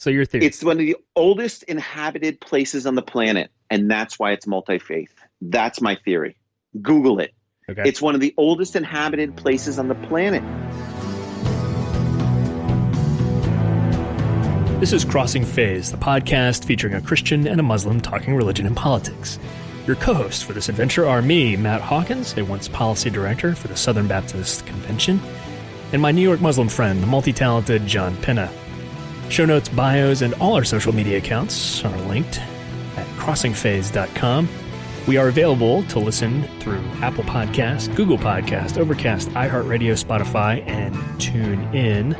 So your theory. It's one of the oldest inhabited places on the planet, and that's why it's multi-faith. That's my theory. Google it. Okay. It's one of the oldest inhabited places on the planet. This is Crossing Phase, the podcast featuring a Christian and a Muslim talking religion and politics. Your co-hosts for this adventure are me, Matt Hawkins, a once policy director for the Southern Baptist Convention, and my New York Muslim friend, the multi-talented John Pinna. Show notes, bios, and all our social media accounts are linked at crossingphase.com. We are available to listen through Apple Podcasts, Google Podcasts, Overcast, iHeartRadio, Spotify, and TuneIn.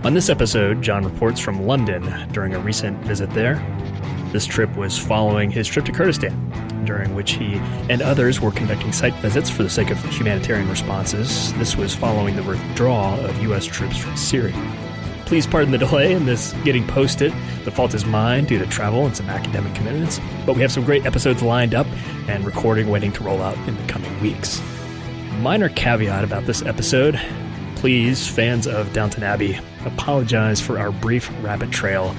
On this episode, John reports from London during a recent visit there. This trip was following his trip to Kurdistan, during which he and others were conducting site visits for the sake of humanitarian responses. This was following the withdrawal of U.S. troops from Syria. Please pardon the delay in this getting posted. The fault is mine due to travel and some academic commitments, but we have some great episodes lined up and recording waiting to roll out in the coming weeks. Minor caveat about this episode. Please, fans of Downton Abbey, apologize for our brief rabbit trail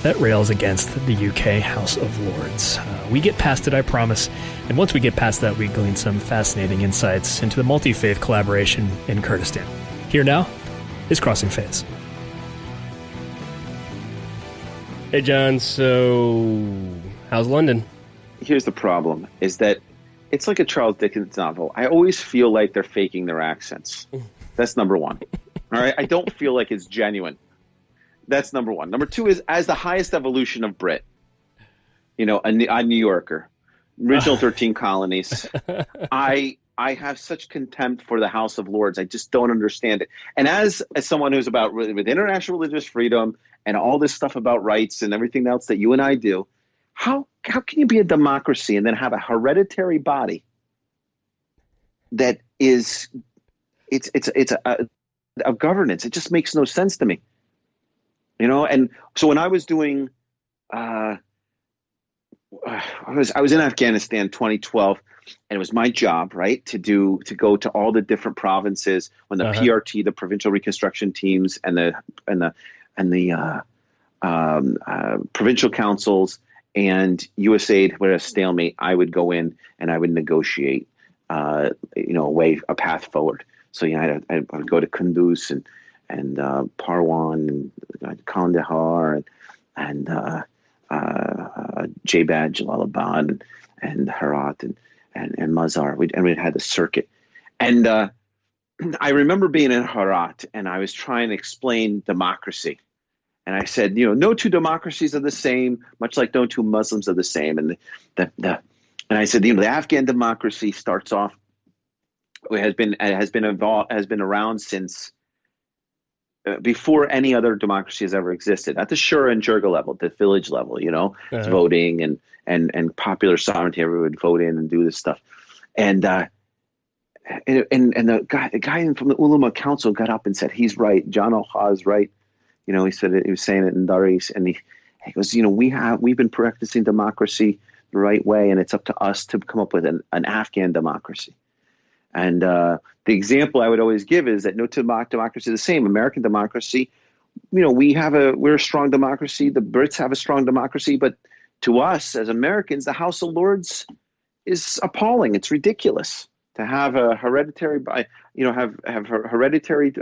that rails against the UK House of Lords. We get past it, I promise, and once we get past that, we glean some fascinating insights into the multi-faith collaboration in Kurdistan. Here now is Crossing Phase. Hey, John, so how's London? Here's the problem, is that it's like a Charles Dickens novel. I always feel like they're faking their accents. That's number one. All right? I don't feel like it's genuine. That's number one. Number two is, as the highest evolution of Brit, you know, a New Yorker, original 13 colonies, I have such contempt for the House of Lords. I just don't understand it. And as someone who's about with international religious freedom and all this stuff about rights and everything else that you and I do, how can you be a democracy and then have a hereditary body that is it's a governance? It just makes no sense to me, you know. And so when I was doing, I was in Afghanistan 2012. And it was my job, right, to go to all the different provinces when the PRT, the provincial reconstruction teams, and the provincial councils and USAID were at a stalemate. I would go in and I would negotiate, a path forward. So I would go to Kunduz and Parwan and Kandahar and Jabad, Jalalabad and Herat and Mazar. We'd had the circuit. And I remember being in Herat and I was trying to explain democracy. And I said, no two democracies are the same, much like no two Muslims are the same. And I said, the Afghan democracy starts off, has been around since before any other democracy has ever existed, at the Shura and Jirga level, the village level, it's voting and popular sovereignty. Everyone would vote in and do this stuff. And the guy from the Ulama Council got up and said, he's right. John Al-Ha is right. He said it, he was saying it in Daris, and he goes, we've been practicing democracy the right way, and it's up to us to come up with an Afghan democracy. And the example I would always give is that no two democracies are the same. American democracy, we're a strong democracy. The Brits have a strong democracy, but to us as Americans, the House of Lords is appalling. It's ridiculous to have a hereditary, have a hereditary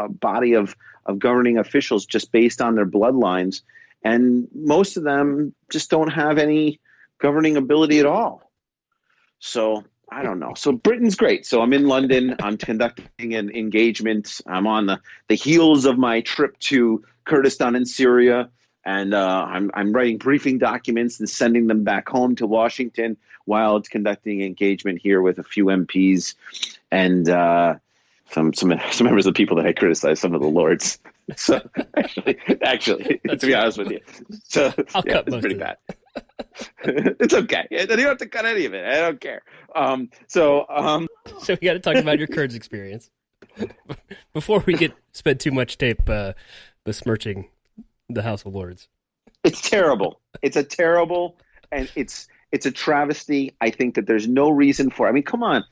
body of governing officials just based on their bloodlines, and most of them just don't have any governing ability at all. So I don't know. So Britain's great. So I'm in London. I'm conducting an engagement. I'm on the heels of my trip to Kurdistan and Syria. And I'm writing briefing documents and sending them back home to Washington while it's conducting engagement here with a few MPs and some members of the people that I criticize, some of the lords. So actually, to be honest with you, so yeah, it's pretty bad. It's okay. You don't have to cut any of it. I don't care. So we got to talk about your Kurds experience before we spend too much tape besmirching the House of Lords. It's terrible. It's a terrible, and it's a travesty. I think that there's no reason for it. I mean, come on.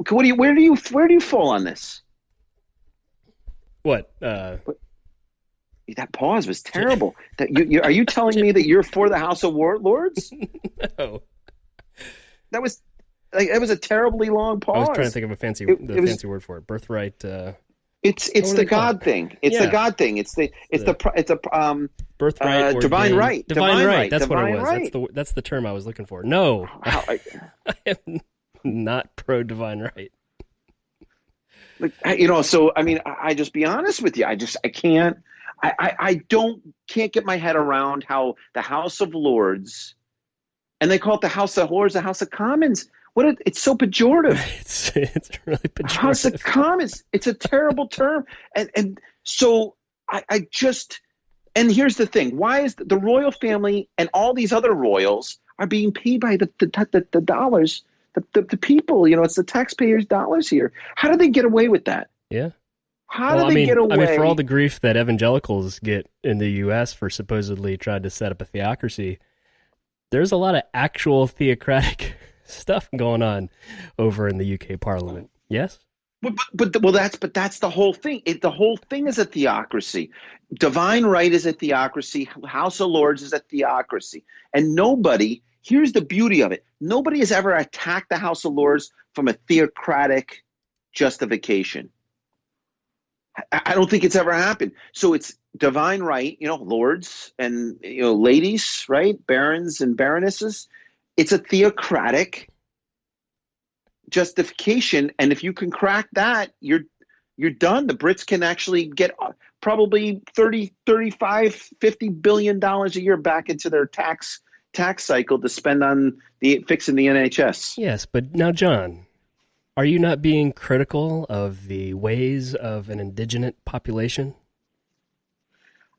Where do you fall on this? What? That pause was terrible. That are you telling me that you're for the House of Lords? No. That was it was a terribly long pause. I was trying to think of a fancy word for it. Birthright. It's the God thing. It's the God thing. It's a birthright. Divine right. Divine right. That's what it was. Right. That's the term I was looking for. No, I am not pro divine right. So I mean, I just be honest with you. I can't. I can't get my head around how the House of Lords, and they call it the House of Lords, the House of Commons. It's so pejorative. It's really pejorative. House of Commons. It's a terrible term. And so I just, and here's the thing. Why is the royal family and all these other royals are being paid by the dollars, the people, it's the taxpayers' dollars here. How do they get away with that? Yeah. How do they get away? I mean, for all the grief that evangelicals get in the U.S. for supposedly trying to set up a theocracy, there's a lot of actual theocratic stuff going on over in the UK Parliament. Yes? But that's the whole thing. The whole thing is a theocracy. Divine right is a theocracy. House of Lords is a theocracy. And here's the beauty of it. Nobody has ever attacked the House of Lords from a theocratic justification. I don't think it's ever happened. So it's divine right, lords and ladies, right? Barons and baronesses. It's a theocratic justification, and if you can crack that, you're done. The Brits can actually get probably 30, 35, $50 billion a year back into their tax cycle to spend on fixing the NHS. Yes, but now, John, are you not being critical of the ways of an indigenous population?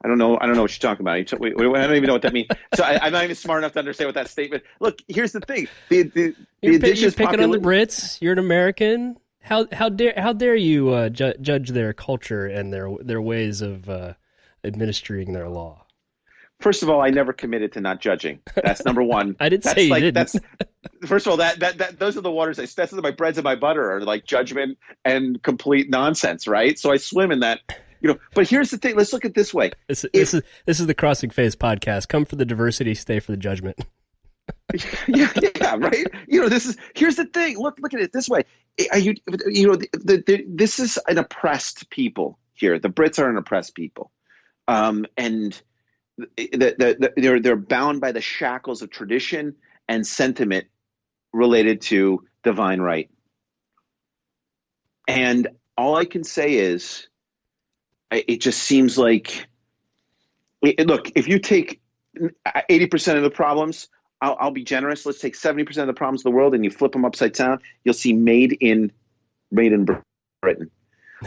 I don't know what you're talking about. I don't even know what that means. So I'm not even smart enough to understand what that statement. Look, here's the thing: the indigenous you're picking on the Brits. You're an American. How dare you judge their culture and their ways of administering their law? First of all, I never committed to not judging. That's number one. I didn't say you didn't. That's first of all, that those are the waters. That's my breads and my butter are like judgment and complete nonsense, right? So I swim in that. But here's the thing. Let's look at it this way. This is the Crossing Phase podcast. Come for the diversity, stay for the judgment. yeah, right. Here's the thing. Look at it this way. This is an oppressed people here. The Brits are an oppressed people, and they're bound by the shackles of tradition and sentiment related to divine right. And all I can say is, it just seems like, look, if you take 80% of the problems, I'll be generous. Let's take 70% of the problems of the world and you flip them upside down. You'll see made in Britain.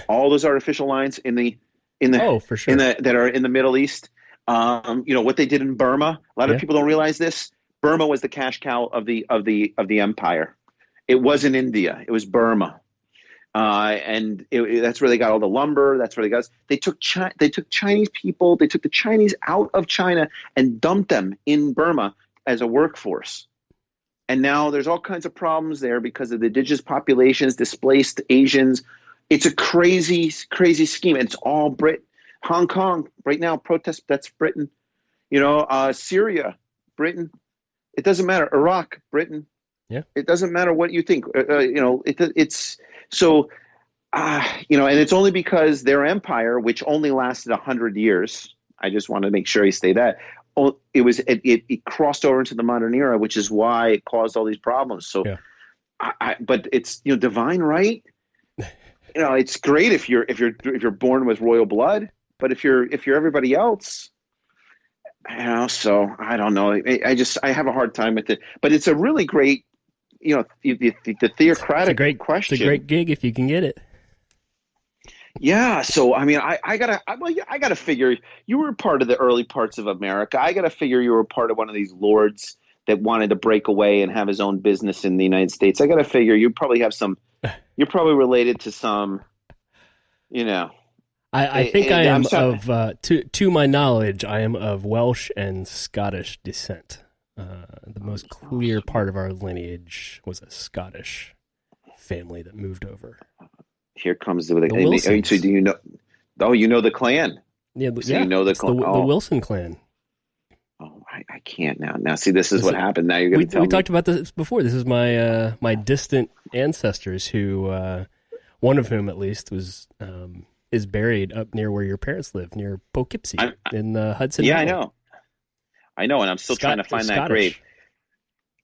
All those artificial lines for sure. that are in the Middle East. What they did in Burma. A lot of people don't realize this. Burma was the cash cow of the empire. It wasn't India. It was Burma. That's where they got all the lumber. That's where they took Chinese people. They took the Chinese out of China and dumped them in Burma as a workforce. And now there's all kinds of problems there because of the indigenous populations, displaced Asians. It's a crazy, crazy scheme. And it's all Brit. Hong Kong right now, protest. That's Britain. Syria, Britain. It doesn't matter. Iraq, Britain. Yeah. It doesn't matter what you think. It's so, and it's only because their empire, which only lasted 100 years. I just want to make sure I say that. It crossed over into the modern era, which is why it caused all these problems. So, but it's divine right. It's great if you're born with royal blood, but if you're everybody else. So I don't know. I have a hard time with it, but it's a really great. The theocratic question. It's a great gig if you can get it. Yeah. So, I mean, I gotta figure you were part of the early parts of America. I gotta figure you were part of one of these lords that wanted to break away and have his own business in the United States. I gotta figure you're probably related to some, I think I am to my knowledge, I am of Welsh and Scottish descent. The most clear part of our lineage was a Scottish family that moved over. Here comes the Wilsons. So do you know? Oh, you know the clan. Yeah, So you know it's the Wilson clan. Oh, I can't now. Now, see, this is what happened. Now you're going to tell me. We talked about this before. This is my my distant ancestors who, one of whom at least was is buried up near where your parents live, near Poughkeepsie in the Hudson Valley. Yeah, I know, and I'm still trying to find that grave.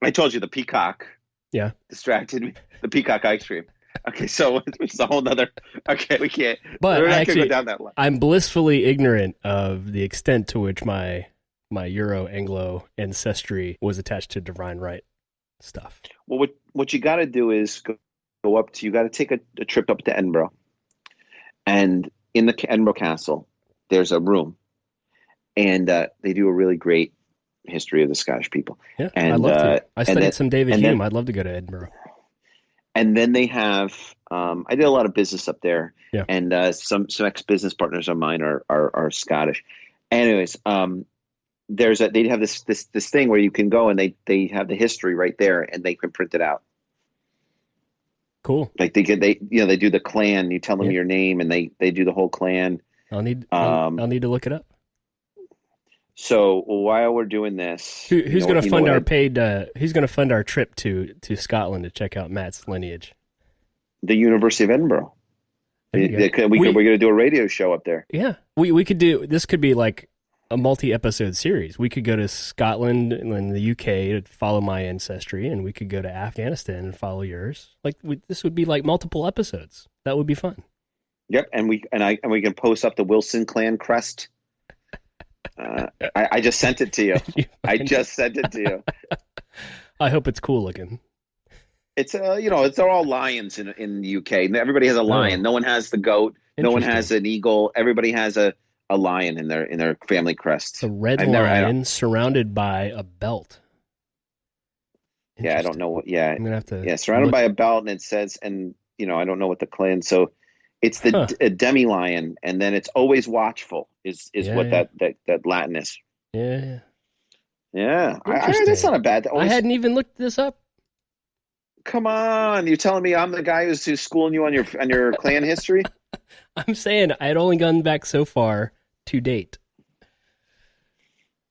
I told you the peacock. Yeah, distracted me. The peacock ice cream. Okay, so it's a whole nother. Okay, we can't. But we're not going to go down that line. I'm blissfully ignorant of the extent to which my Euro-Anglo ancestry was attached to divine right stuff. Well, what you got to do is go up to. You got to take a trip up to Edinburgh, and in the Edinburgh Castle, there's a room, and they do a really great history of the Scottish people. Yeah, and I'd love to. I studied some David Hume. I'd love to go to Edinburgh. And then they have. I did a lot of business up there, yeah. And some ex-business partners of mine are Scottish. Anyways, they have this thing where you can go and they have the history right there and they can print it out. Cool. Like they do the clan. You tell them your name and they do the whole clan. I'll need to look it up. So while we're doing this, who's going to fund our paid? Who's going to fund our trip to Scotland to check out Matt's lineage? The University of Edinburgh. We're going to do a radio show up there. Yeah, we could do. This could be like a multi-episode series. We could go to Scotland and the UK to follow my ancestry, and we could go to Afghanistan and follow yours. This would be like multiple episodes. That would be fun. Yep, and we can post up the Wilson clan crest. I just sent it to you. I just sent it to you. I hope it's cool looking. It's they're all lions in the UK. Everybody has a lion. No one has the goat. No one has an eagle. Everybody has a lion in their family crest. It's a red lion surrounded by a belt. Yeah, I don't know what. Yeah, I'm gonna have to. Yeah, surrounded by a belt, and it says, and I don't know what the clan. So it's the a demi lion, and then it's always watchful. Is what that Latin is. Yeah. Yeah, that's not a bad. I hadn't even looked this up. Come on, you're telling me I'm the guy who's schooling you on your clan history? I'm saying I had only gone back so far to date.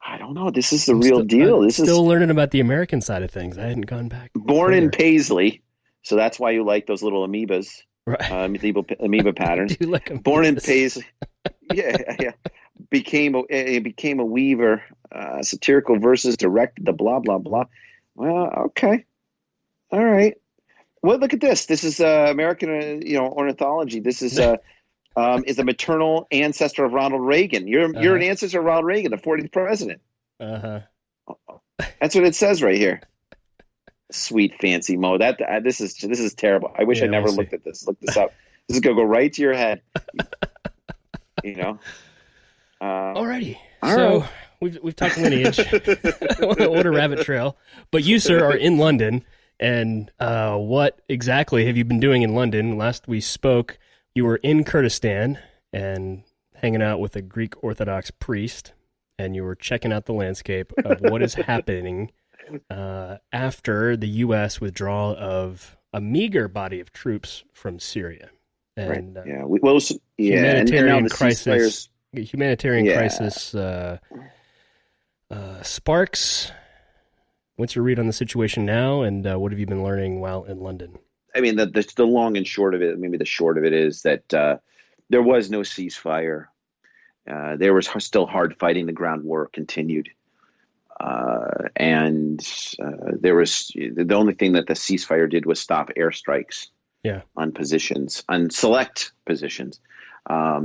I don't know. This is the real deal. I'm still learning about the American side of things. I hadn't gone back. Born in Paisley, so that's why you like those little amoebas, right? Amoeba patterns. Do you like amoebas? Born in Paisley, yeah. Became a weaver. Satirical verses, directed the blah blah blah. Well, okay. All right. Well, look at this. This is American, ornithology. This is a maternal ancestor of Ronald Reagan. You're an ancestor of Ronald Reagan, the 40th president. That's what it says right here. Sweet fancy Mo. This is terrible. I wish I never looked at this. Look this up. This is gonna go right to your head. Alrighty. So we've talked lineage. What a rabbit trail. But you, sir, are in London. And what exactly have you been doing in London? Last we spoke, you were in Kurdistan and hanging out with a Greek Orthodox priest, and you were checking out the landscape of what is happening after the U.S. withdrawal of a meager body of troops from Syria. And, right. Humanitarian crisis. Humanitarian crisis sparks. What's your read on the situation now, and what have you been learning while in London? I mean, the long and short of it, maybe the short of it is that there was no ceasefire. There was still hard fighting. The ground war continued. And there was the only thing that the ceasefire did was stop airstrikes on positions, on select positions. I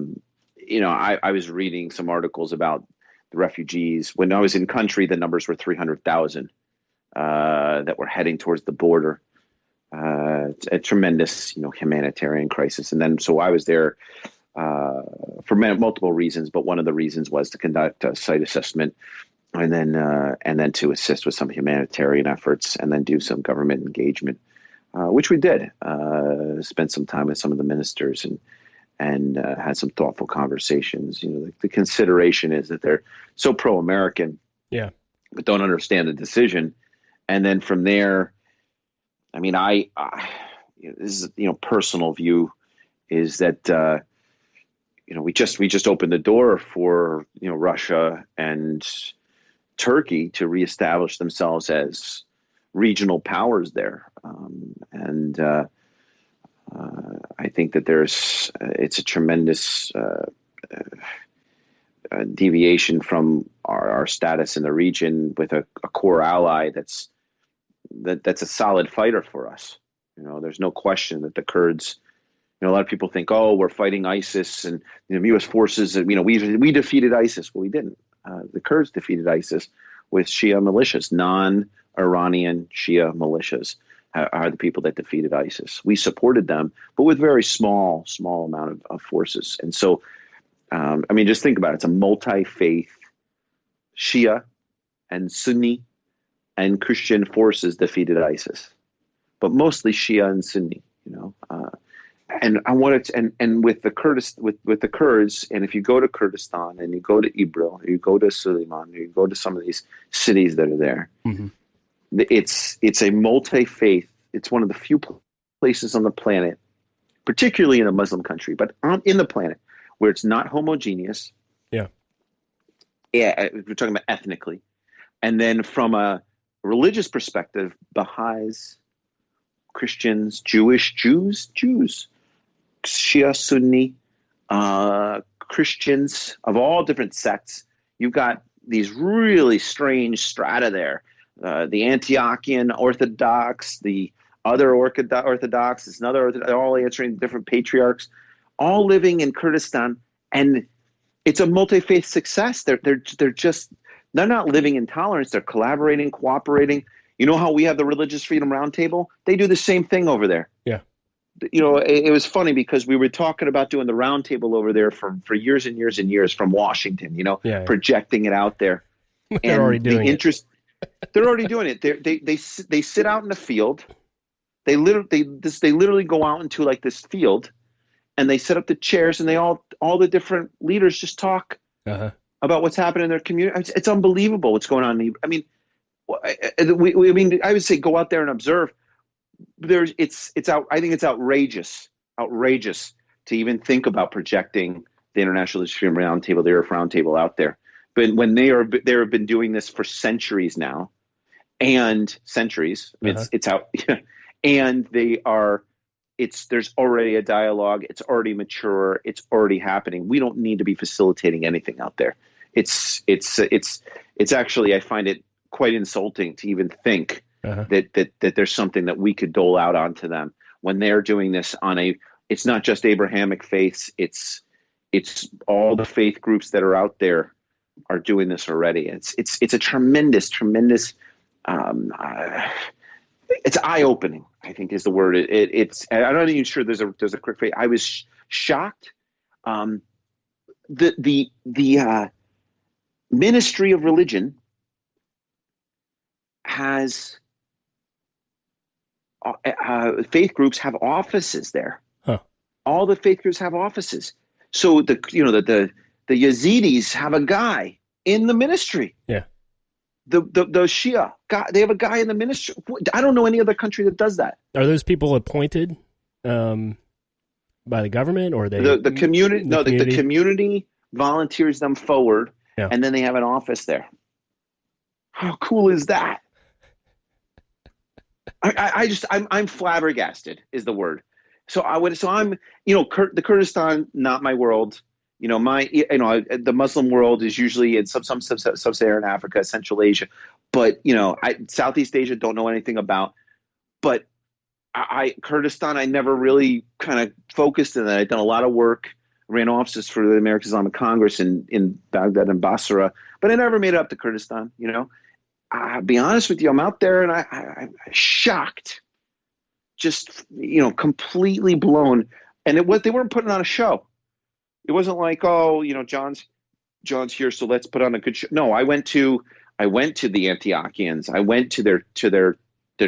was reading some articles about the refugees. When I was in country, the numbers were 300,000. That were heading towards the border. A tremendous, humanitarian crisis. And then, so I was there for multiple reasons, but one of the reasons was to conduct a site assessment, and then to assist with some humanitarian efforts, and then do some government engagement, which we did. Spent some time with some of the ministers and had some thoughtful conversations. The consideration is that they're so pro-American, but don't understand the decision. And then from there, I mean, this is, personal view is that, we just opened the door for Russia and Turkey to reestablish themselves as regional powers there, and I think that it's a tremendous deviation from our status in the region with a core ally that's a solid fighter for us. There's no question that the Kurds. A lot of people think, oh, we're fighting ISIS, and U.S. forces. We defeated ISIS. Well, we didn't. The Kurds defeated ISIS with Shia militias. Non-Iranian Shia militias are the people that defeated ISIS. We supported them, but with very small amount of forces. And so, just think about it. It's a multi-faith Shia and Sunni and Christian forces defeated ISIS, but mostly Shia and Sunni. And I wanted to, and with the Kurds, with the Kurds, and if you go to Kurdistan and you go to Ibril, or you go to Suleiman, or you go to some of these cities that are there, mm-hmm. it's a multi-faith. It's one of the few places on the planet, particularly in a Muslim country, but in the planet where it's not homogeneous. Yeah. Yeah, we're talking about ethnically, and then from a religious perspective, Baha'is, Christians, Jews. Shia, Sunni, Christians of all different sects. You've got these really strange strata there. The Antiochian Orthodox, the other Orthodox, it's another, all answering different patriarchs, all living in Kurdistan, and it's a multi-faith success. They're not living in tolerance. They're collaborating, cooperating. You know how we have the Religious Freedom Roundtable? They do the same thing over there. Yeah. It was funny because we were talking about doing the roundtable over there for years and years and years from Washington, projecting it out there. They're already doing it. They're already doing it. They sit out in the field. They literally go out into like this field, and they set up the chairs, and all the different leaders just talk about what's happening in their community. It's unbelievable what's going on. I mean, I would say go out there and observe. I think it's outrageous to even think about projecting the International Religious Freedom Roundtable, the Earth Roundtable out there. But when they have been doing this for centuries now, it's out, and there's already a dialogue. It's already mature. It's already happening. We don't need to be facilitating anything out there. It's actually, I find it quite insulting to even think that there's something that we could dole out onto them when they're doing this it's not just Abrahamic faiths. It's all the faith groups that are out there are doing this already. It's a tremendous, it's eye-opening, I think is the word. I'm not even sure there's a quick phrase. I was shocked. The Ministry of Religion has faith groups have offices there. All the faith groups have offices. So the Yazidis have a guy in the ministry. Yeah. The Shia guy, they have a guy in the ministry. I don't know any other country that does that. Are those people appointed by the government, or the community? No, the community volunteers them forward, and then they have an office there. How cool is that? I'm flabbergasted is the word. So I'm the Kurdistan, not my world. The Muslim world is usually in some sub-Saharan Africa, Central Asia, but Southeast Asia don't know anything about. But Kurdistan, I never really kind of focused in that. I've done a lot of work, ran offices for the American Islamic Congress in Baghdad and Basra, but I never made it up to Kurdistan. I'll be honest with you, I'm out there and I'm shocked, just completely blown. And they weren't putting on a show. It wasn't like, John's here, so let's put on a good show. No, I went to the Antiochians. I went to their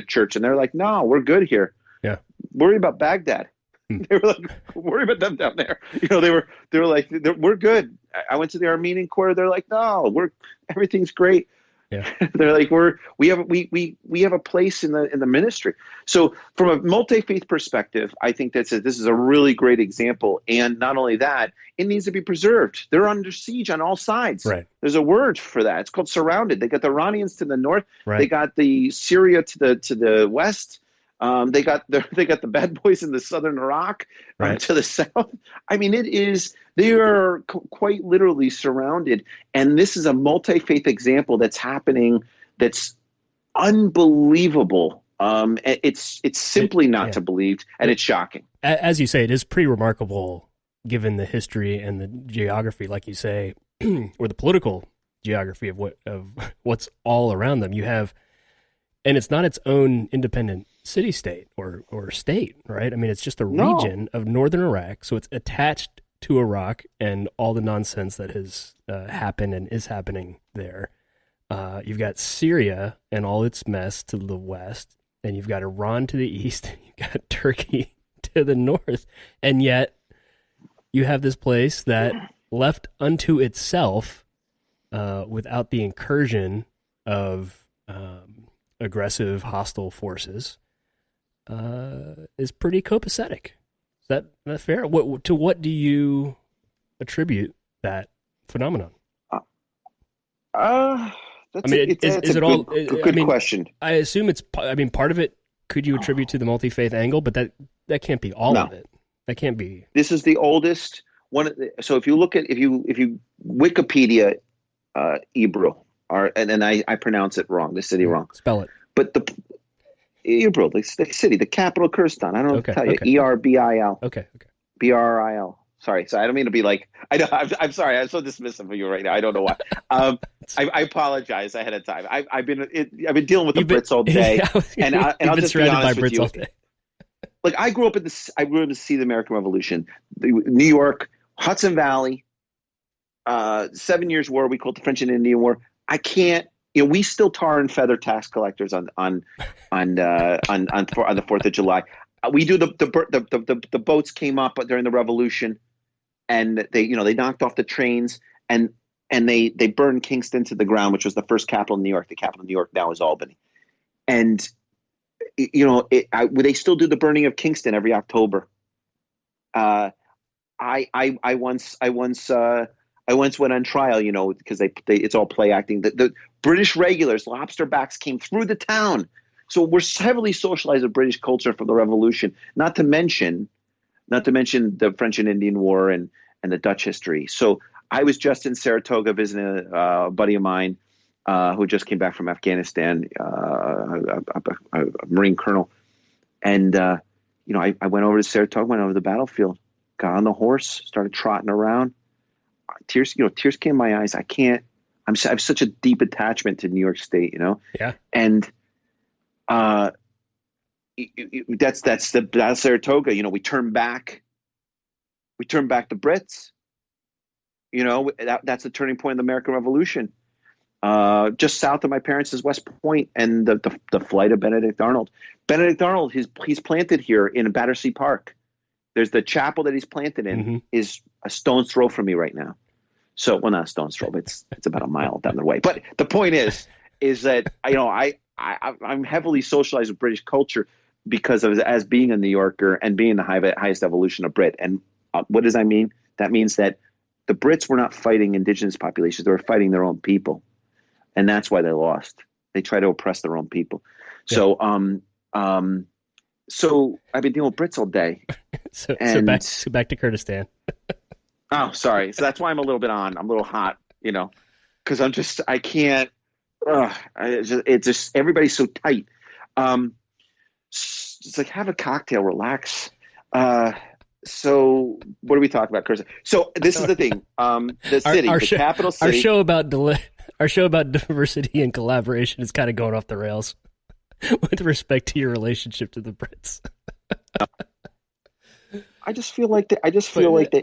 church, and they're like, no, we're good here. Yeah, worry about Baghdad. They were like, worry about them down there. They were like, we're good. I went to the Armenian quarter. They're like, no, everything's great. Yeah. They're like, we have a place in the ministry. So from a multi-faith perspective, I think this is a really great example. And not only that, it needs to be preserved. They're under siege on all sides. Right. There's a word for that. It's called surrounded. They got the Iranians to the north. Right. They got the Syria to the west. They got the bad boys in the southern Iraq to the south. I mean, they are quite literally surrounded. And this is a multi-faith example that's happening that's unbelievable. It's simply not to believe, and it's shocking. As you say, it is pretty remarkable given the history and the geography, like you say, or the political geography of what's all around them. You have, and it's not its own independent city-state or state, right? I mean, it's just a region of northern Iraq, so it's attached to Iraq and all the nonsense that has happened and is happening there. You've got Syria and all its mess to the west, and you've got Iran to the east, you've got Turkey to the north, and yet you have this place that left unto itself without the incursion of aggressive, hostile forces is pretty copacetic. Is that fair? To what do you attribute that phenomenon? Is it all good question? I assume it's. I mean, part of it could you attribute to the multi-faith angle, but that can't be all of it. That can't be. This is the oldest one. So if you look at if you Wikipedia Hebrew, and I pronounce it wrong, the city wrong. Spell it. But the Hebrew, the city, the capital Kurdistan. I don't know what to tell you. Erbil. Okay. Bril. Sorry, so I don't mean to be like. I know. I'm sorry. I'm so dismissive of you right now. I don't know why. I apologize ahead of time. I've been dealing with the Brits all day, and I'll just be honest with you. Like I grew up to see the American Revolution, New York, Hudson Valley, 7 Years' War. We call it the French and Indian War. I can't. We still tar and feather tax collectors on the 4th of July. We do the boats came up during the Revolution, and they knocked off the trains and they burned Kingston to the ground, which was the first capital in New York. The capital of New York now is Albany, and they still do the burning of Kingston every October. I once went on trial, because it's all play acting. The British regulars, lobsterbacks, came through the town. So we're heavily socialized with British culture from the Revolution, not to mention the French and Indian War and the Dutch history. So I was just in Saratoga visiting a buddy of mine who just came back from Afghanistan, a Marine colonel. And, I went over to Saratoga, went over to the battlefield, got on the horse, started trotting around. Tears came in my eyes. I have such a deep attachment to New York State, Yeah. And that's Saratoga. We turn back the Brits. That's the turning point of the American Revolution. Just south of my parents is West Point and the flight of Benedict Arnold. Benedict Arnold, he's planted here in Battersea Park. There's the chapel that he's planted in is a stone's throw from me right now. So, well, not a stone's throw, but it's about a mile down the way. But the point is that I'm heavily socialized with British culture because of as being a New Yorker and being the highest evolution of Brit. And what does that mean? That means that the Brits were not fighting indigenous populations; they were fighting their own people, and that's why they lost. They tried to oppress their own people. Yeah. So I've been dealing with Brits all day. so back to Kurdistan. Oh, sorry. So that's why I'm a little bit on. I'm a little hot, because I can't. It's just everybody's so tight. It's like have a cocktail, relax. So what are we talking about, Kurdistan? So this is the thing. The city, capital city. Our show about diversity and collaboration is kind of going off the rails with respect to your relationship to the Brits. I just feel like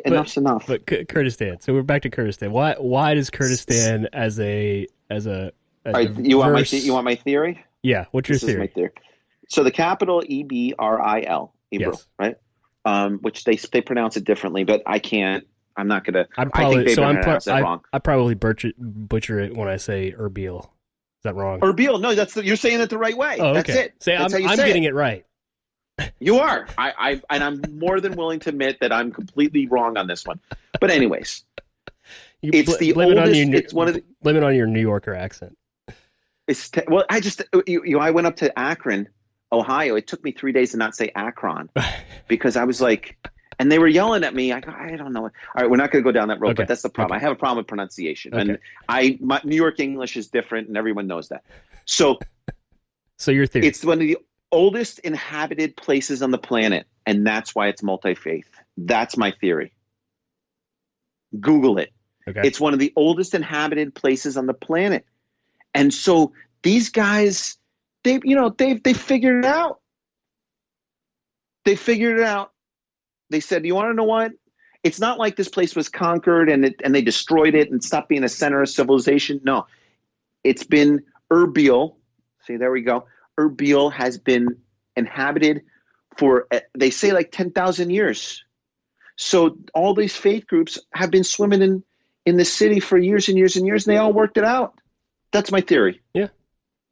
enough's enough. But Kurdistan. So we're back to Kurdistan. Why does Kurdistan as a right, you want my theory? Yeah. What's your theory? Is my theory. So the capital Ebril, yes. Right? Which they pronounce it differently, but I can't. I'm not gonna. I probably butcher it when I say Erbil. that wrong? Erbil. No, you're saying it the right way. Oh, okay. That's it. Say, That's I'm getting it right. You are. And I'm more than willing to admit that I'm completely wrong on this one. But anyways, it's the oldest. Blame it on your New Yorker accent. Well, I went up to Akron, Ohio. It took me 3 days to not say Akron because I was like, and they were yelling at me. I go, I don't know. All right, we're not going to go down that road, but that's the problem. I have a problem with pronunciation, and my New York English is different, and everyone knows that. So your theory? It's one of the oldest inhabited places on the planet, and that's why it's multi-faith. That's my theory. Google it. Okay. It's one of the oldest inhabited places on the planet. And so these guys, they figured it out. They figured it out. They said, you want to know what? It's not like this place was conquered and they destroyed it and stopped being a center of civilization. No, it's been Erbil. See, there we go. Erbil has been inhabited for, they say, like 10,000 years. So all these faith groups have been swimming in the city for years and years and years, and they all worked it out. That's my theory. Yeah,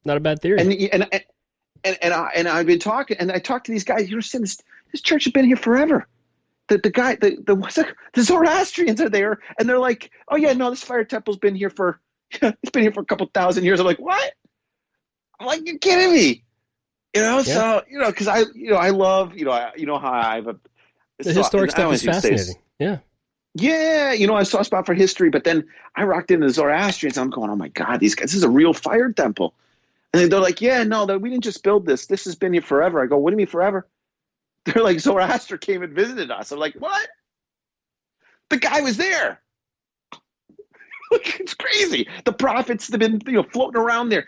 not a bad theory. And I've been talking, and I talked to these guys. You're saying this church has been here forever. The Zoroastrians are there, and they're like, oh yeah, no, this fire temple's been here for it's been here for a couple thousand years. I'm like, what? I'm like, you're kidding me, So because I love how I have the historic stuff is fascinating. Yeah, I saw a spot for history, but then I rocked into the Zoroastrians. And I'm going, oh my God, these guys! This is a real fire temple, and they're like, yeah, no, we didn't just build this. This has been here forever. I go, what do you mean forever? They're like, Zoroaster came and visited us. I'm like, what? The guy was there. It's crazy. The prophets have been floating around there.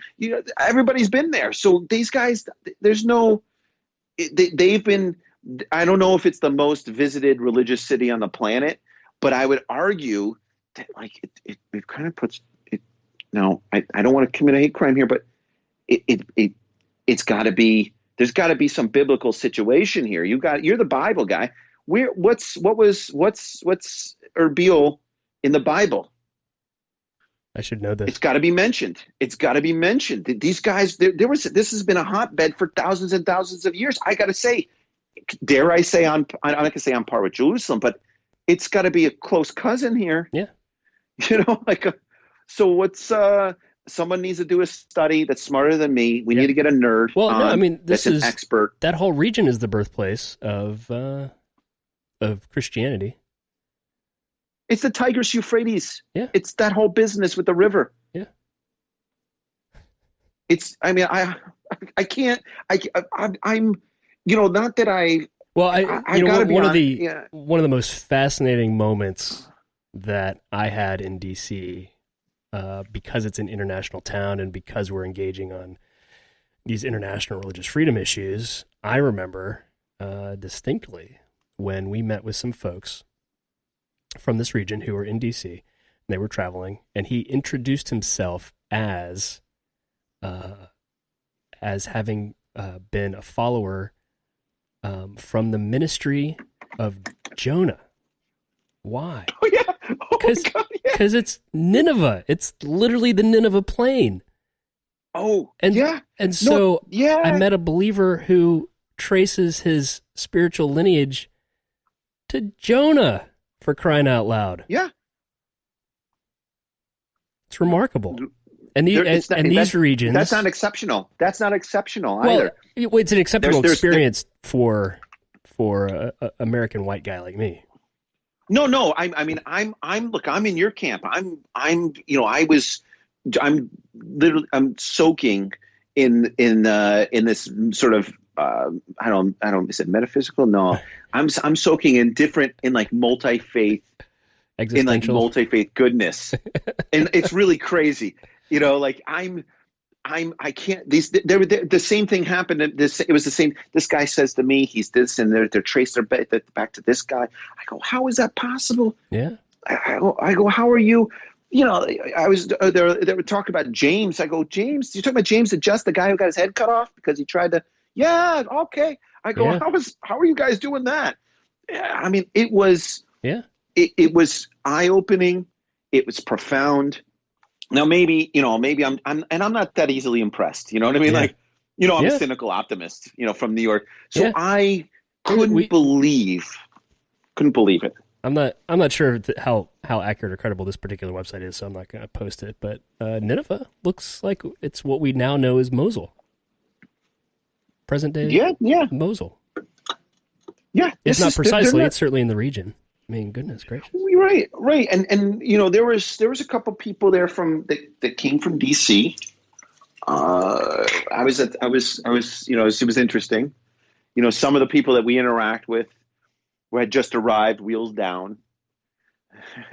Everybody's been there. So these guys, they've been. I don't know if it's the most visited religious city on the planet, but I would argue that it kind of puts it. No, I don't want to commit a hate crime here, but it's got to be. There's got to be some biblical situation here. You're the Bible guy. What's Erbil in the Bible? I should know this. It's got to be mentioned. These guys, this has been a hotbed for thousands and thousands of years. I got to say, dare I say, I'm not going to say on par with Jerusalem, but it's got to be a close cousin here. Yeah. So what's someone needs to do a study that's smarter than me. We need to get a nerd. Well, no, I mean, this is an expert. That whole region is the birthplace of Christianity. It's the Tigris Euphrates. Yeah. It's that whole business with the river. Yeah. I'm not that I. Well, one of the most fascinating moments that I had in DC, because it's an international town and because we're engaging on these international religious freedom issues, I remember distinctly when we met with some folks from this region who were in DC, and they were traveling, and he introduced himself as having been a follower from the ministry of Jonah. Why? Oh yeah, because it's Nineveh. It's literally the Nineveh plain. Oh, and yeah, and so I met a believer who traces his spiritual lineage to Jonah. For crying out loud. Yeah. It's remarkable. And these regions... That's not exceptional. Either. It's an exceptional experience for an American white guy like me. No. I'm in your camp. I'm soaking in this sort of is it metaphysical? No, I'm soaking in like multi-faith, in like multi-faith goodness. And it's really crazy. I can't, the same thing happened. It was the same. This guy says to me, he's this, and they're traced their back to this guy. I go, how is that possible? Yeah. I go, how are you? I was they were talking about James. I go, James, you're talking about James, the guy who got his head cut off because he tried to. Yeah, okay. I go, how are you guys doing that? I mean, it was it was eye-opening. It was profound. Now, maybe I'm not that easily impressed. You know what I mean? Yeah. Like, I'm a Yeah. cynical optimist, from New York. So Yeah. I couldn't We believe, couldn't believe it. I'm not sure how accurate or credible this particular website is, so I'm not going to post it. But Nineveh looks like it's what we now know as Mosul, present day Yeah, yeah, Mosul. yeah. If This not is they're precisely, not it's certainly in the region. I mean, goodness gracious. right, right. And there was a couple people there that came from DC. It was interesting. Some of the people that we interact with who had just arrived, wheels down,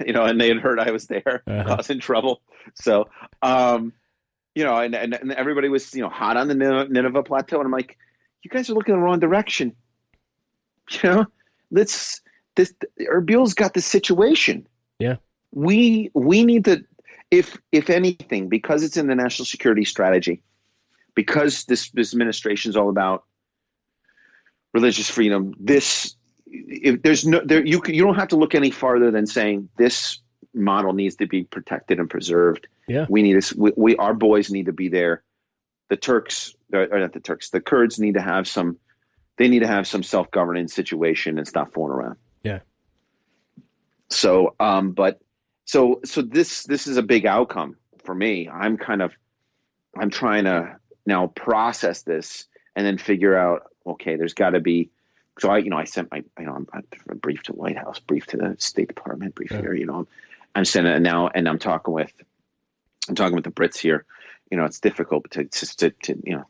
and they had heard I was there Uh-huh. causing trouble. So, and everybody was, hot on the Nineveh plateau. And I'm like, you guys are looking in the wrong direction. You know, let's, Erbil's got this situation. Yeah. We need to, if anything, because it's in the national security strategy, because this administration is all about religious freedom. If there's no there, you don't have to look any farther than saying this model needs to be protected and preserved. Yeah. We need our boys need to be there. The Turks, or not the Turks, the Kurds need to have some. They need to have some self-governing situation and stop fooling around. Yeah. So, so this is a big outcome for me. I'm trying to now process this and then figure out, okay, there's got to be. So I sent a brief to White House, brief to the State Department, brief here. I'm sending it now, and I'm talking with the Brits here. It's difficult to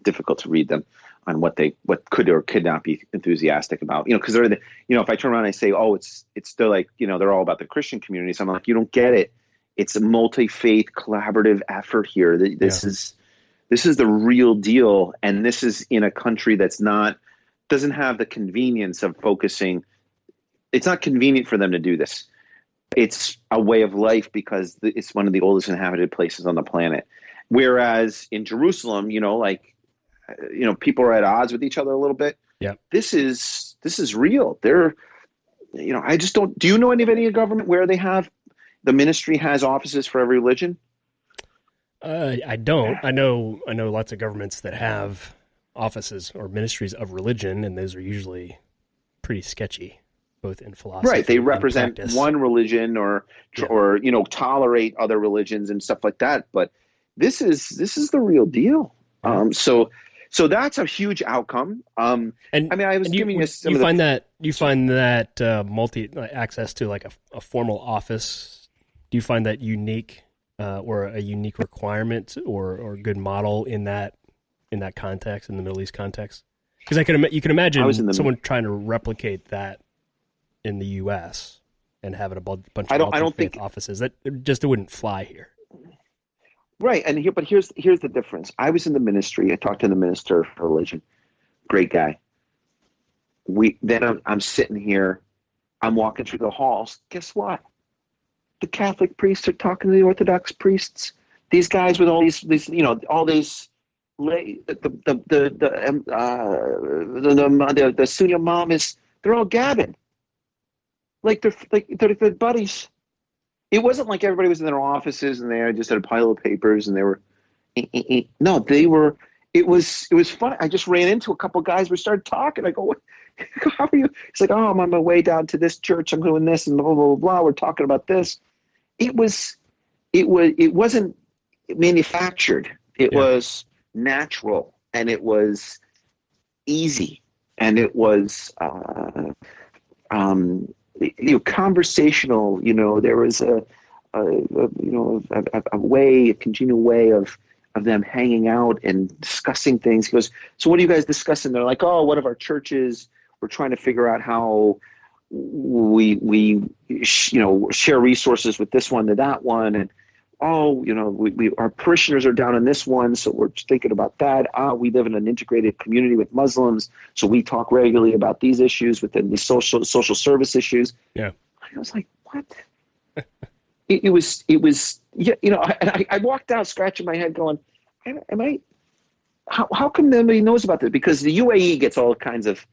difficult to read them on what could or could not be enthusiastic about. Because they're if I turn around and I say, oh, it's still like they're all about the Christian communities. I'm like, you don't get it. It's a multi-faith collaborative effort here. This is the real deal, and this is in a country doesn't have the convenience of focusing. It's not convenient for them to do this. It's a way of life because it's one of the oldest inhabited places on the planet. Whereas in Jerusalem, people are at odds with each other a little bit. Yeah. This is real. I just don't. Do you know any government where the ministry has offices for every religion? I don't. I know lots of governments that have offices or ministries of religion, and those are usually pretty sketchy, both in philosophy. Right, they represent practice. one religion or tolerate other religions and stuff like that. But this is the real deal. Yeah. So that's a huge outcome. And I mean, I was giving you some you of find the, that multi access to like a formal office. Do you find that unique or a unique requirement or good model in that context, in the Middle East context? Because you can imagine someone trying to replicate that in the U.S. and having a bunch of multi-faith offices. That just wouldn't fly here. Right, but here's the difference. I was in the ministry. I talked to the minister for religion. Great guy. I'm sitting here. I'm walking through the halls. Guess what? The Catholic priests are talking to the Orthodox priests. These guys with all these all these. The Sunni imam they're all gabbing like they're buddies. It wasn't like everybody was in their offices and they just had a pile of papers and they were no, they were. It was fun. I just ran into a couple of guys. We started talking. I go, what? How are you? He's like, oh, I'm on my way down to this church. I'm doing this and blah blah blah blah. We're talking about this. It wasn't manufactured. It was natural, and it was easy, and it was conversational. There was a continual way of them hanging out and discussing things. He goes, so what are you guys discussing? They're like, oh, one of our churches, we're trying to figure out how we share resources with this one to that one, and our parishioners are down in this one, so we're thinking about that. We live in an integrated community with Muslims, so we talk regularly about these issues within the social service issues. Yeah, I was like, what? it was I walked out scratching my head, going, how come nobody knows about this? Because the UAE gets all kinds of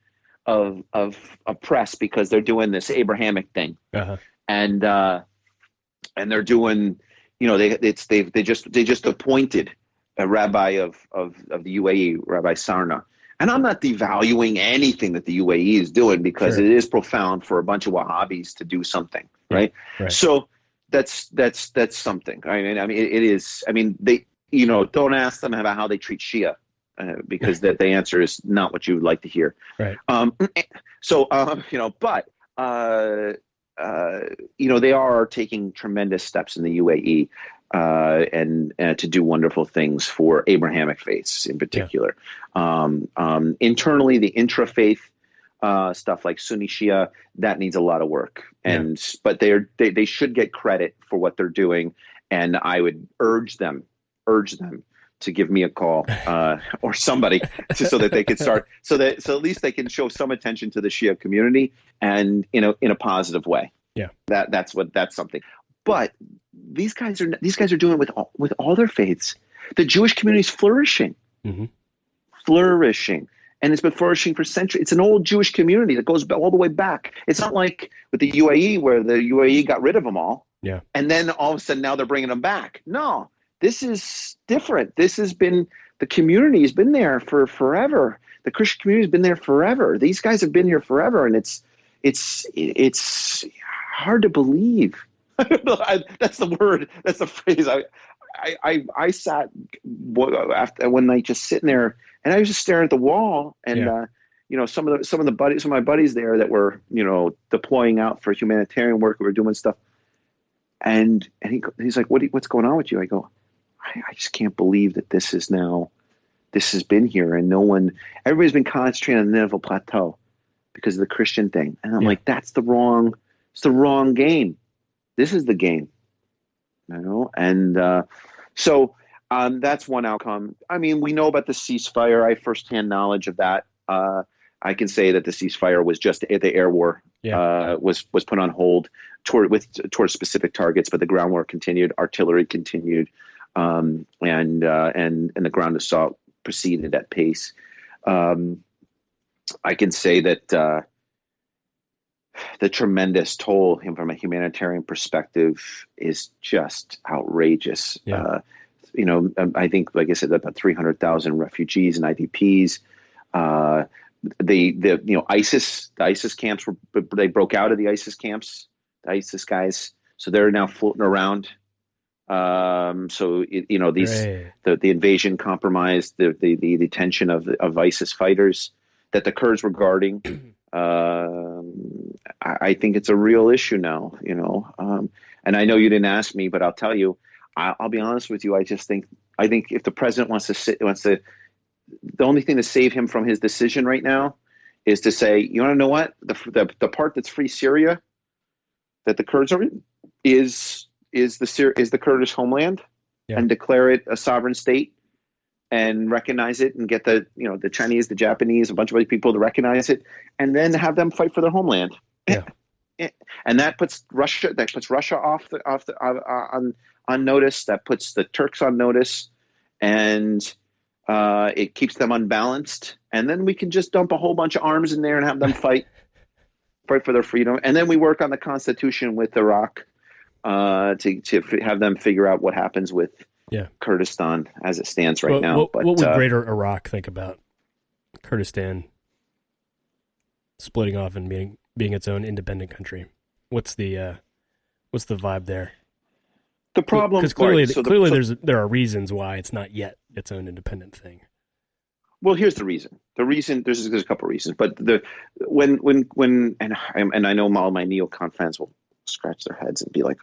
press because they're doing this Abrahamic thing, uh-huh. and they're doing they just appointed a rabbi of the UAE, Rabbi Sarna. And I'm not devaluing anything that the UAE is doing, because it is profound for a bunch of Wahhabis to do something, right? Right. So that's something. I mean, it is. I mean, they, don't ask them about how they treat Shia, because the answer is not what you would like to hear. Right. But they are taking tremendous steps in the UAE. And to do wonderful things for Abrahamic faiths in particular. Internally, the intra-faith stuff like Sunni Shia, that needs a lot of work. But they should get credit for what they're doing. And I would urge them to give me a call or somebody so that they could start, so at least they can show some attention to the Shia community, and in a positive way. Yeah, that's something. But these guys are doing it with all their faiths. The Jewish community is flourishing, flourishing, and it's been flourishing for centuries. It's an old Jewish community that goes all the way back. It's not like with the UAE, where the UAE got rid of them all, and then all of a sudden now they're bringing them back. No, this is different. The community has been there for forever. The Christian community has been there forever. These guys have been here forever, and it's hard to believe. I don't know. That's the word. That's the phrase. I sat after one night just sitting there, and I was just staring at the wall. And some of my buddies there that were deploying out for humanitarian work, we were doing stuff. And he's like, what's going on with you? I go, I just can't believe that this has been here, and everybody's been concentrating on the Nineveh Plateau because of the Christian thing. And I'm like, it's the wrong game. This is the game, and so that's one outcome. I mean, we know about the ceasefire. I have firsthand knowledge of that. I can say that the ceasefire was just the air war was put on hold toward specific targets, but the ground war continued, artillery continued, and the ground assault proceeded at pace. I can say that. The tremendous toll from a humanitarian perspective is just outrageous. Yeah. I think, like I said, about 300,000 refugees and IDPs. The ISIS camps they broke out of the ISIS camps, the ISIS guys. So they're now floating around. The invasion compromised the detention of ISIS fighters that the Kurds were guarding. I think it's a real issue now, and I know you didn't ask me, but I'll tell you, I'll be honest with you. I think if the president the only thing to save him from his decision right now is to say, you want to know what, the part that's free Syria, that the Kurds are in, is the Kurdish homeland, and declare it a sovereign state. And recognize it, and get the Chinese, the Japanese, a bunch of other people to recognize it, and then have them fight for their homeland. Yeah. And that puts Russia on notice. That puts the Turks on notice, and it keeps them unbalanced. And then we can just dump a whole bunch of arms in there and have them fight for their freedom. And then we work on the constitution with Iraq to have them figure out what happens with. Kurdistan as it stands right now. What would Greater Iraq think about Kurdistan splitting off and being its own independent country? What's the vibe there? The problem, because clearly there are reasons why it's not yet its own independent thing. Well, here's the reason. There's a couple of reasons, but when I know all my neocon fans will scratch their heads and be like,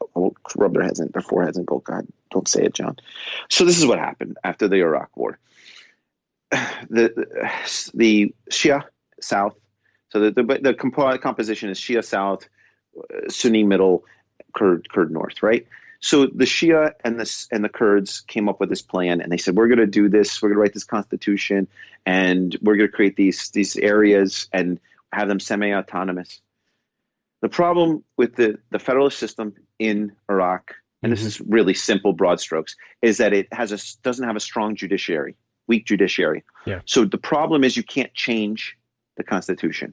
rub their foreheads and go, God, don't say it, John. So this is what happened after the Iraq War. The Shia South, so the composition is Shia South, Sunni Middle, Kurd North, right? So the Shia and the Kurds came up with this plan, and they said, we're going to do this, we're going to write this constitution, and we're going to create these areas and have them semi-autonomous. The problem with the federalist system in Iraq, and this is really simple, broad strokes, is that it doesn't have a strong judiciary, weak judiciary. Yeah. So the problem is you can't change the Constitution.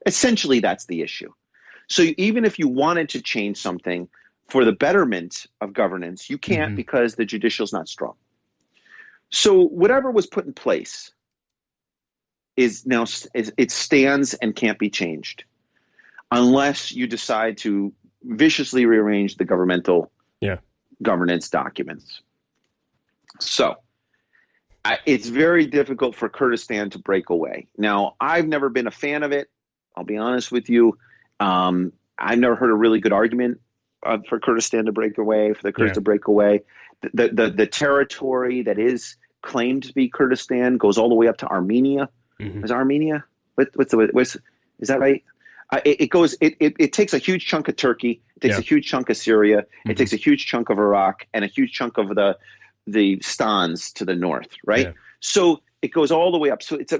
Essentially, that's the issue. So even if you wanted to change something for the betterment of governance, you can't because the judicial is not strong. So whatever was put in place is now it stands and can't be changed unless you decide to viciously rearrange the governmental governance documents. So it's very difficult for Kurdistan to break away. Now, I've never been a fan of it. I'll be honest with you. I've never heard a really good argument for Kurdistan to break away, for the Kurds to break away. The territory that is claimed to be Kurdistan goes all the way up to Armenia. Is Armenia? Is that right? It takes a huge chunk of Turkey. It takes a huge chunk of Syria. It takes a huge chunk of Iraq and a huge chunk of the Stans to the north, right? Yeah. So it goes all the way up. So it's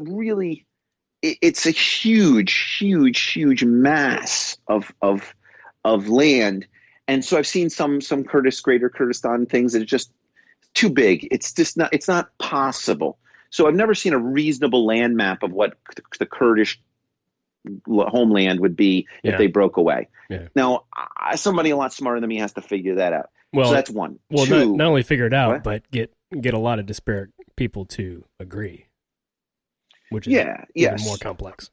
a huge mass of land. And so I've seen some Greater Kurdistan things that are just too big. It's not possible. So I've never seen a reasonable land map of what the Kurdish homeland would be if they broke away. Yeah. Now, somebody a lot smarter than me has to figure that out. Well, so that's one. Well, two, not only figure it out, but get a lot of disparate people to agree, which is even more complex.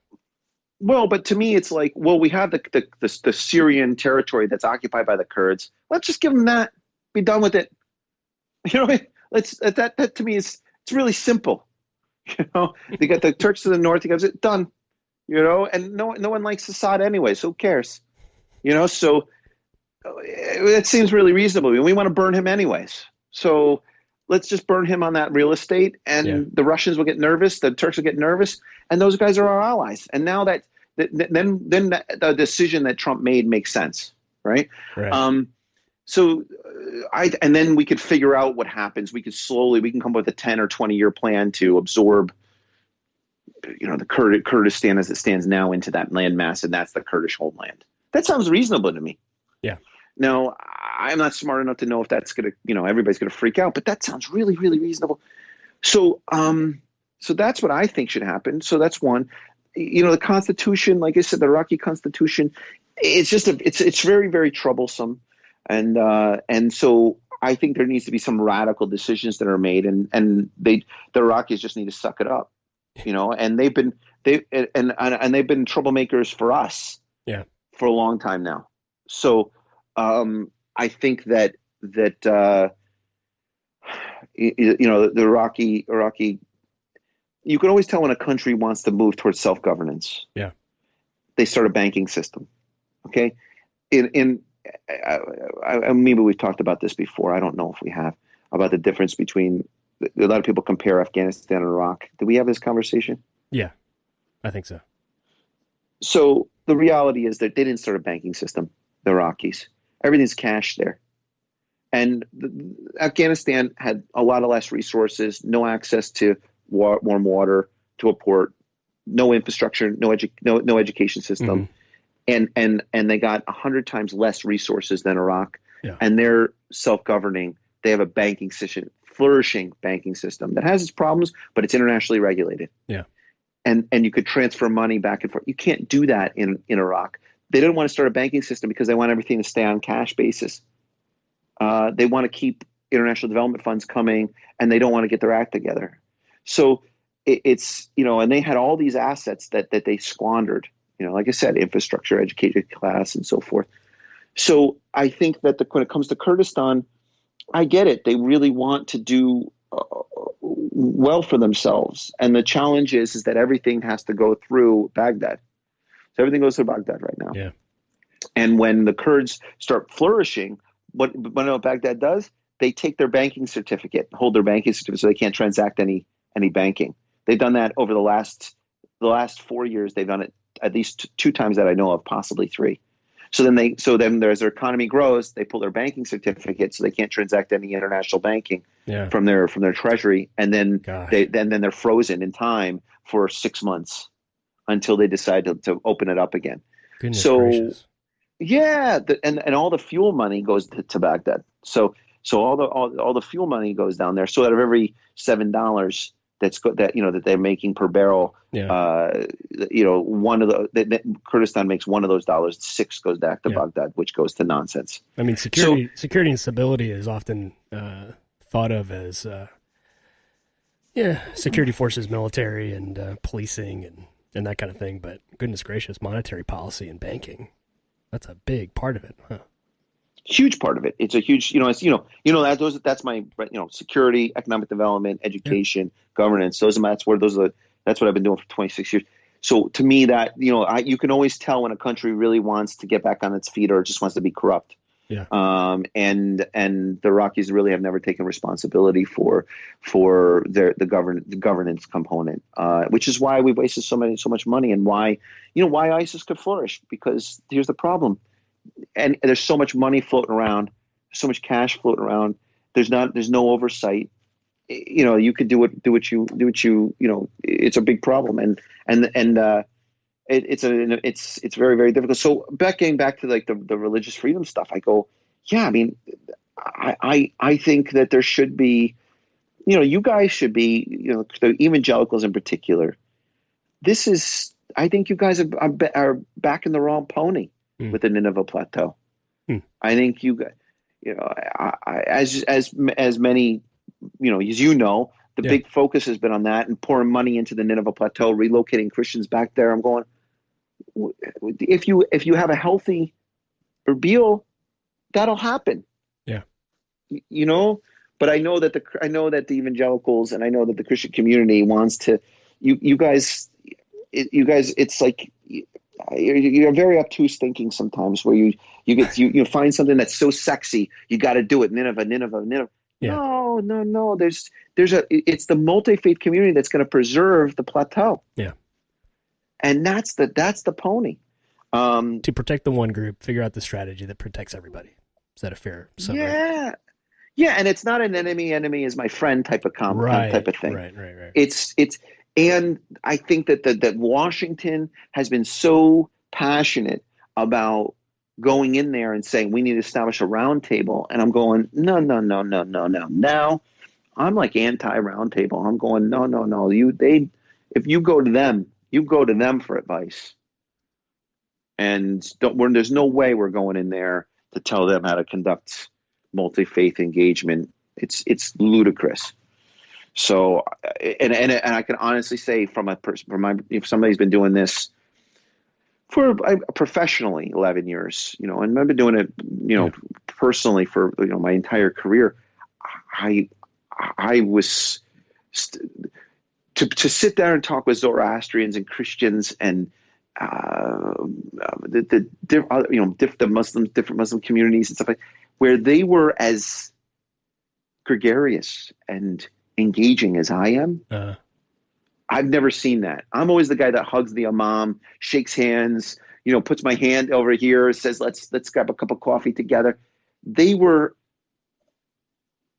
Well, but to me, it's like, well, we have the Syrian territory that's occupied by the Kurds. Let's just give them that. Be done with it. You know, that to me it's really simple. You know, they got the Turks to the north. He goes, it done. You know, and no one likes Assad anyway, so who cares? You know, so it seems really reasonable. We want to burn him anyways, so let's just burn him on that real estate, and the Russians will get nervous, the Turks will get nervous, and those guys are our allies. And now then the decision that Trump made makes sense, right? And then we could figure out what happens. We can come up with a 10 or 20-year plan to absorb, you know, the Kurdistan as it stands now into that landmass, and that's the Kurdish homeland. That sounds reasonable to me. Yeah. Now, I'm not smart enough to know if that's going to, you know, everybody's going to freak out, but that sounds really, really reasonable. So, so that's what I think should happen. So that's one. You know, the Constitution, like I said, the Iraqi Constitution, it's just it's very, very troublesome, and so I think there needs to be some radical decisions that are made, and the Iraqis just need to suck it up. You know, and they've been troublemakers for us, for a long time now. So I think that you know, the Iraqi, you can always tell when a country wants to move towards self-governance. Yeah, they start a banking system. Okay, maybe we've talked about this before. I don't know if we have, about the difference between. A lot of people compare Afghanistan and Iraq. Did we have this conversation? Yeah, I think so. So the reality is that they didn't start a banking system, the Iraqis. Everything's cash there. And Afghanistan had a lot of less resources, no access to warm water, to a port, no infrastructure, no education system. And they got 100 times less resources than Iraq. Yeah. And they're self-governing. They have a banking system, flourishing banking system that has its problems, but it's internationally regulated. Yeah. And you could transfer money back and forth. You can't do that in Iraq. They didn't want to start a banking system because they want everything to stay on cash basis. They want to keep international development funds coming, and they don't want to get their act together. So it's, you know, and they had all these assets that they squandered, you know, like I said, infrastructure, educated class, and so forth. So I think that when it comes to Kurdistan, I get it. They really want to do well for themselves. And the challenge is that everything has to go through Baghdad. So everything goes through Baghdad right now. Yeah. And when the Kurds start flourishing, what Baghdad does, they take their banking certificate, hold their banking certificate, so they can't transact any banking. They've done that over the last 4 years. They've done it at least 2 times that I know of, possibly 3. So then as their economy grows, they pull their banking certificate, so they can't transact any international banking from their treasury, and then they're frozen in time for 6 months until they decide to open it up again. Goodness gracious. Yeah, and all the fuel money goes to Baghdad. So all the fuel money goes down there. So out of every $7, that they're making per barrel. Yeah. One of that Kurdistan makes one of those dollars, 6 goes back to Baghdad, which goes to nonsense. I mean, security and stability is often thought of as security forces, military, and policing, and that kind of thing. But goodness gracious, monetary policy and banking, that's a big part of it, huh? Huge part of it. It's a huge, that's my, security, economic development, education, governance. That's what I've been doing for 26 years. So to me that, you can always tell when a country really wants to get back on its feet or just wants to be corrupt. Yeah. And the Iraqis really have never taken responsibility for the governance component, which is why we've wasted so much money, and why ISIS could flourish. Because here's the problem. And there's so much money floating around, so much cash floating around. There's no oversight. You could do what you it's a big problem, and it's very, very difficult. So getting back to like the religious freedom stuff, I go, yeah, I mean, I think that there should be, you guys should be, the evangelicals in particular. I think you guys are backing the wrong pony with the Nineveh Plateau. I think as many, the big focus has been on that and pouring money into the Nineveh Plateau, relocating Christians back there. I'm going, if you have a healthy Erbil, that'll happen. Yeah. But I know that the evangelicals, and I know that the Christian community wants to, you guys, it's like, you're very obtuse thinking sometimes, where you find something that's so sexy, you got to do it. Nineveh. Yeah. No. It's the multi-faith community that's going to preserve the plateau. Yeah. And that's the pony. To protect the one group, figure out the strategy that protects everybody. Is that a fair summary? Yeah. And it's not an enemy is my friend type of type of thing. Right. It's and I think that Washington has been so passionate about going in there and saying we need to establish a round table, and I'm going no. Now I'm like anti-round table. I'm going no. If you go to them for advice, and there's no way we're going in there to tell them how to conduct multi-faith engagement. It's ludicrous. So, and I can honestly say if somebody's been doing this for professionally 11 years, and I've been doing it, personally for my entire career, I was to sit there and talk with Zoroastrians and Christians and the Muslims, different Muslim communities and stuff like, where they were as gregarious and engaging as I am. I've never seen that. I'm always the guy that hugs the imam, shakes hands, puts my hand over here, says, let's grab a cup of coffee together.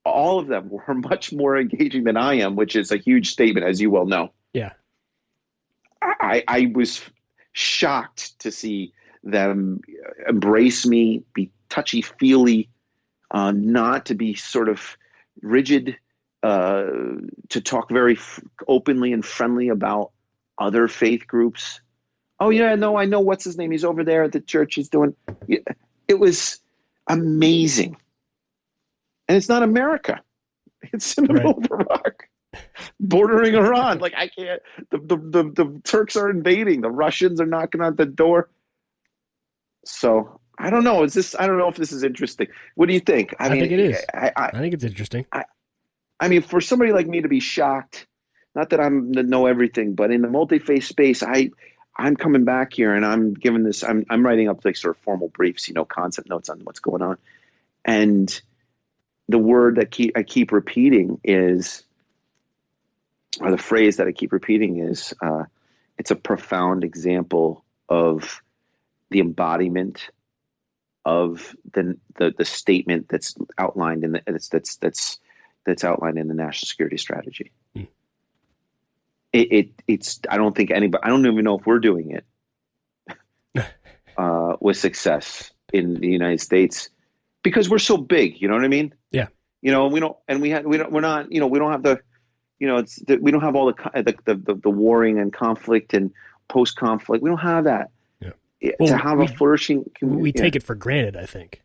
All of them were much more engaging than I am, which is a huge statement, as you well know. Yeah. I was shocked to see them embrace me, be touchy-feely, not to be sort of rigid, to talk very openly and friendly about other faith groups. Oh yeah, no, I know what's his name. He's over there at the church. He's doing. It was amazing, and it's not America. It's in the middle of Iraq, bordering Iran. Like I can't. The Turks are invading. The Russians are knocking on the door. So I don't know. I don't know if this is interesting. What do you think? I mean, think it is. I think it's interesting. I mean, for somebody like me to be shocked, not that I'm to know everything, but in the multi-faith space, I'm coming back here and I'm giving this, I'm writing up like sort of formal briefs, concept notes on what's going on. And the word that I keep repeating is, or the phrase that I keep repeating is, it's a profound example of the embodiment of the statement that's outlined in that's outlined in the national security strategy. It's I don't even know if we're doing it with success in the United States, because we're so big, you know what I mean? Yeah. We don't have the we don't have all the warring and conflict and post-conflict. We don't have that. Yeah. Well, to have a flourishing community. We take it for granted, I think.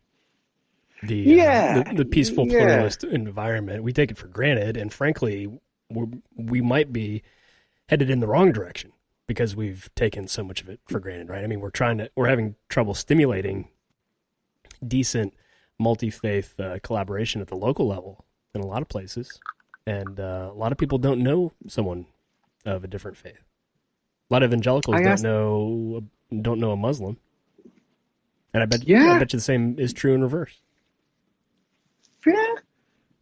The peaceful pluralist environment, we take it for granted, and frankly, we might be headed in the wrong direction because we've taken so much of it for granted, right? I mean, we're having trouble stimulating decent multi-faith collaboration at the local level in a lot of places, and a lot of people don't know someone of a different faith. A lot of evangelicals don't know a Muslim, and I bet you the same is true in reverse.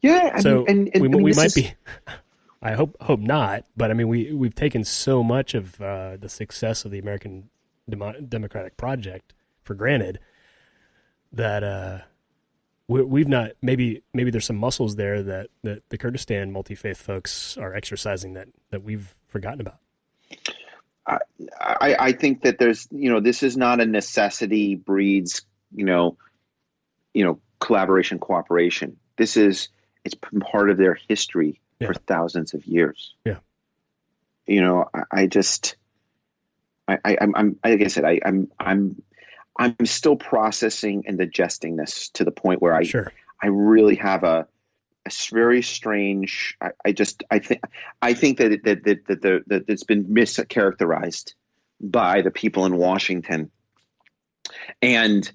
Yeah. So we might be. I hope not, but I mean we've taken so much of the success of the American democratic project for granted that we've not. Maybe there's some muscles there that the Kurdistan multi-faith folks are exercising that we've forgotten about. I think that there's this is not a necessity breeds collaboration, cooperation. It's been part of their history for thousands of years. Yeah. I'm like I said, I'm still processing and digesting this to the point where I really have a very strange. I think that it's been mischaracterized by the people in Washington, and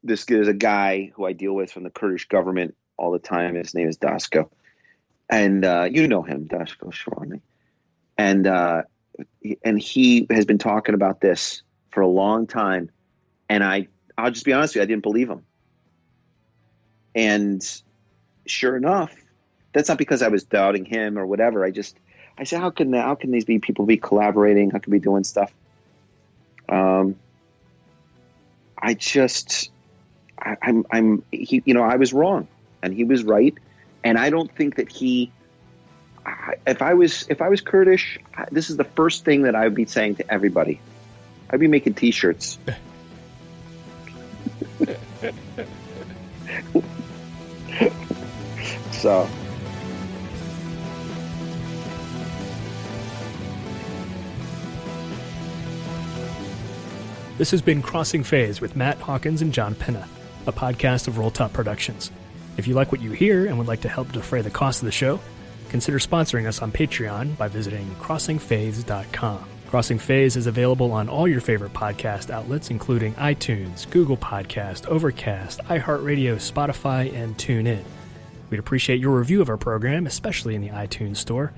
there's a guy who I deal with from the Kurdish government all the time. His name is Dasko, and you know him, Dasko Shawani, and he has been talking about this for a long time, and I'll just be honest with you, I didn't believe him. And sure enough, that's not because I was doubting him or whatever. I said, how can these people be collaborating? How can we be doing stuff? I was wrong and he was right. And I don't think that if I was Kurdish, this is the first thing that I would be saying to everybody. I'd be making t-shirts. So. This has been Crossing Faiths with Matt Hawkins and John Pinna, a podcast of Roll Top Productions. If you like what you hear and would like to help defray the cost of the show, consider sponsoring us on Patreon by visiting crossingfaiths.com. Crossing Faiths is available on all your favorite podcast outlets, including iTunes, Google Podcast, Overcast, iHeartRadio, Spotify, and TuneIn. We'd appreciate your review of our program, especially in the iTunes store.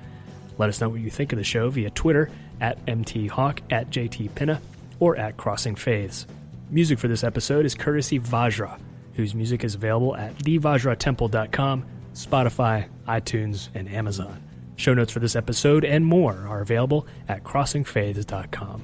Let us know what you think of the show via Twitter @MTHawk, @JTPinna, or @CrossingFaiths. Music for this episode is courtesy Vajra, whose music is available at thevajratemple.com, Spotify, iTunes, and Amazon. Show notes for this episode and more are available at crossingfaiths.com.